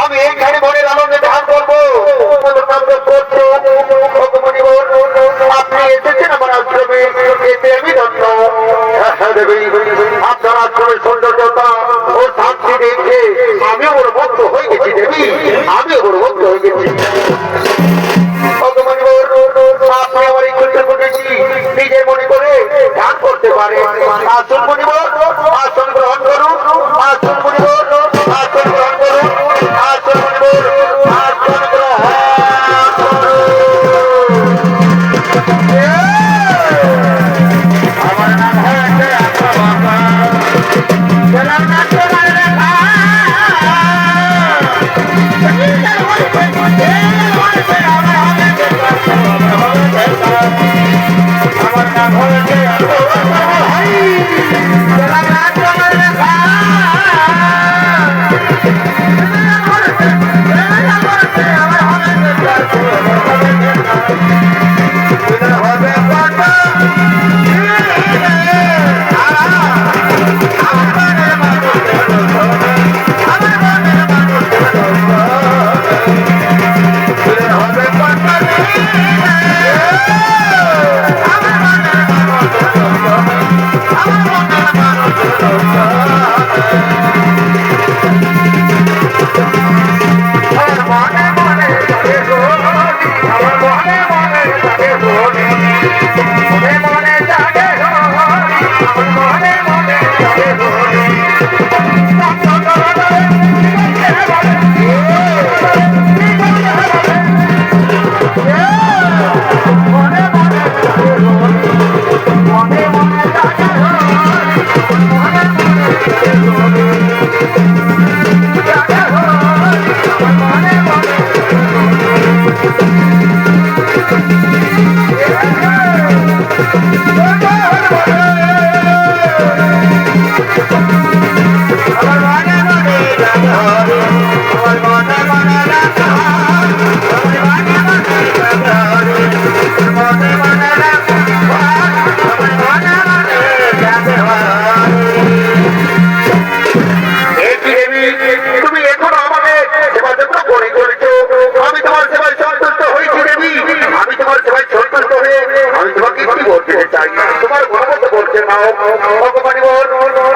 আমি এইখানে মনের আনন্দে ধ্যান করবো। আপনি এসেছেন আমার আশ্রমে, এতে আমি ধন্য। দেবী, আপনার আশ্রমের সৌন্দর্যতা ও শান্তি দেখে আমিও বড় মুগ্ধ হয়ে গেছি। দেবী, আমিও বড় মুগ্ধ হয়ে গেছি। আপনি আমার এই করেছি নিজের মনে করে ধ্যান করতে পারে। আসন মনিবর, আসন গ্রহণ করুন। আসন মনিবর, আসন গ্রহণ করুন। আসন মনিবর, আসন গ্রহণ করুন। আমার নাম হয়েছে আমার নাম হয়েছে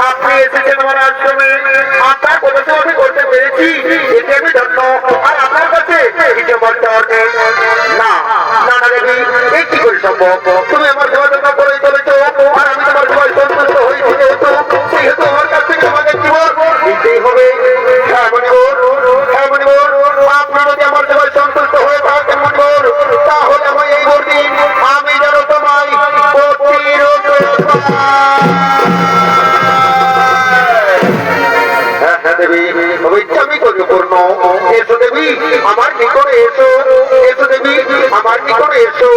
আপনি এসেছেন আমার আশ্রমে, আপনার কথা আমি করতে পেরেছি, এতে আমি ধন্য। আর আপনার কাছে কিছু বলতে হবে না। না না দেবী, এই কি করে সম্ভব? তুমি আমার সেবা যত্ন করে চলেছ, আর আমি তোমার সবাই সন্তুষ্ট হয়েছি যেহেতু, সেহেতু আমার কাছ থেকে আমাকে জীবন দিতেই হবে। হ্যাঁ মনিবর, হ্যাঁ মনিবর, আপনি যদি আমার সবাই সন্তুষ্ট হয়ে থাকেন মনিবর, তাহলে আমি এই বর্দি আমি যেন তোমায় এসো দেবী আমার নিকটে এসো, এসো দেবী আমার নিকটে এসো।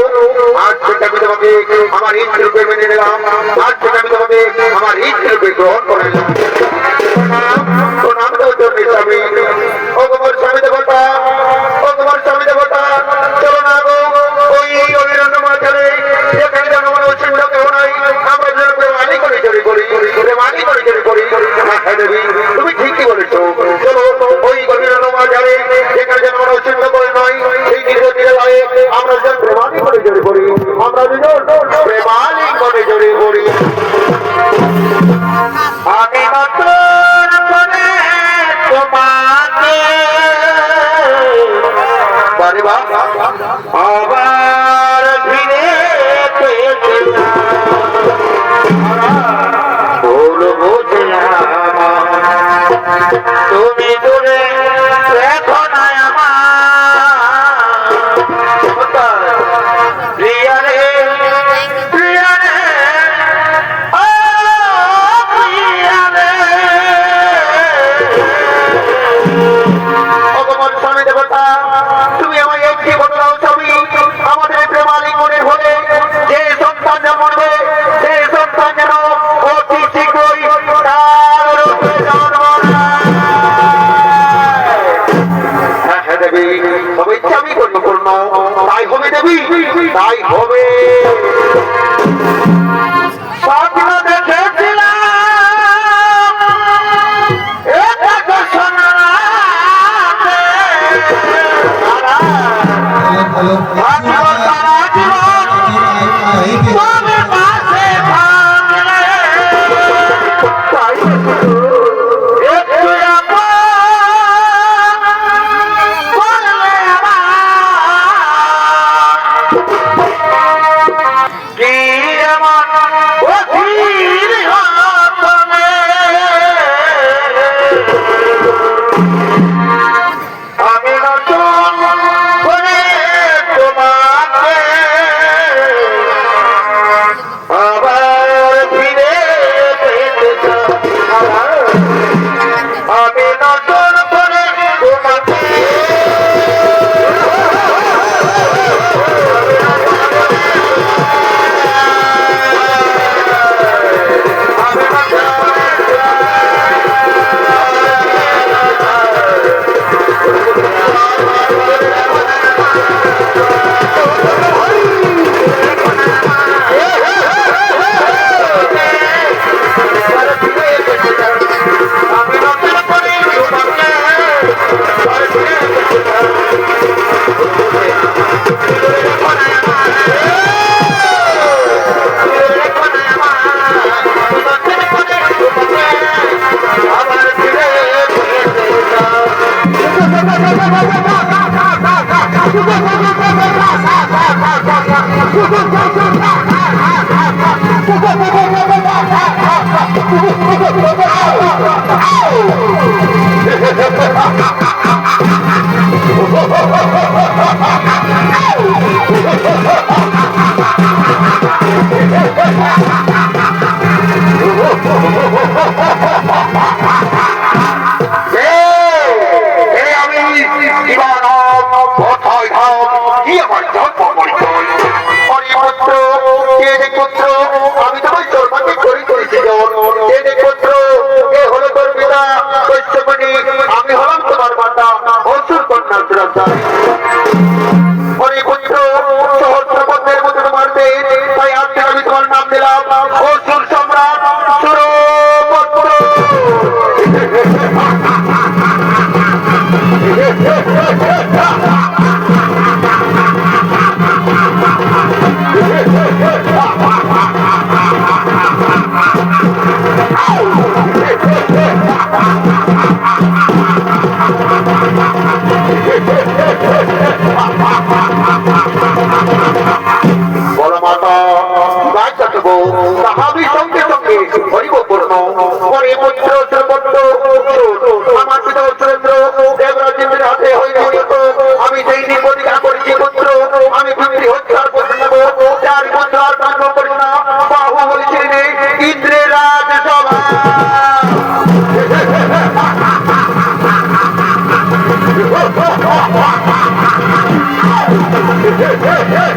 আজ থেকে আমি তোমাকে আমার ইষ্ট রূপে মেনে নিলাম, আজ থেকে আমি তোমাকে আমার ইষ্ট রূপে গ্রহণ করে নিলাম। প্রণাম দেওয়ার জন্য স্বামী, ও তোমার স্বামী দেবতা, ও তোমার স্বামী দেবতা, চলো না গো ওই অভিনন্দ মাঝারে যেখানে যেন আমার অসীম কেউ নাই, আমরা যেন প্রেমানি করে চড়ি করি, প্রেমানি করে চড়ি করি। দেবী তুমি ঠিকই বলেছো, চলো ওই অভিনন্দ মাঝারে যেখানে যেন আমার অসীম করে নয়, সেই দীর্ঘ দিনে লাগে আমরা যেন প্রেমানি করে চড়ি করি, আমরা দুজন প্রেমানি করে চড়ি করি। আমি মাত্র তোমাকে আবার ফিরে ভুল বুঝলাম, তুমি দূরে রেখো না আমার প্রিয়া রে, প্রিয়া রে, ও প্রিয়া রে। ভগবান স্বামী দেবতা তুমি আমায় একটি বদলাও স্বামী, আমাদের প্রেমালিঙ্গনের হলে যে সন্তান জন্মবে সে সন্তান যেন অতি শীঘ্রই তার রূপে জন্ম নেয়। হ্যাঁ হ্যাঁ দেবী, তবে ইচ্ছা আমি করবো পূর্ণ, তাই হবে দেবী, তাই হবে। স্বপ্ন দেখেছিলাম এটা তো সোনা আমি তোমার জন্মাকে করি করেছি পুত্র এ হলো তোর পিতা বৈশ্যমণি, আমি হলাম তোমার মাতা অসুর কন্যা শ্রদ্ধা। পুত্র সহস্রপথের মতো তোমার দেশ, তাই আজ থেকে আমি তোমার নাম দিলাম অসুর সম্রাট সুরপুত্র। বলো মাতা গাছ কাটবো তাহাবি সঙ্গে সঙ্গে হরিব পূর্ণ পরে পুত্র শ্রবত্র আমার পিতা সুরেন্দ্র দেবরাজেন্দ্রের হাতে হইল আমি সেই নির্বধিকা করেছি পুত্র, আমি পিতৃ হত্যার করে নেব, চার পুত্র আর কাণ্ড করি না, বাহু বলছিলেন ইন্দ্রের রাজসভা। Hey!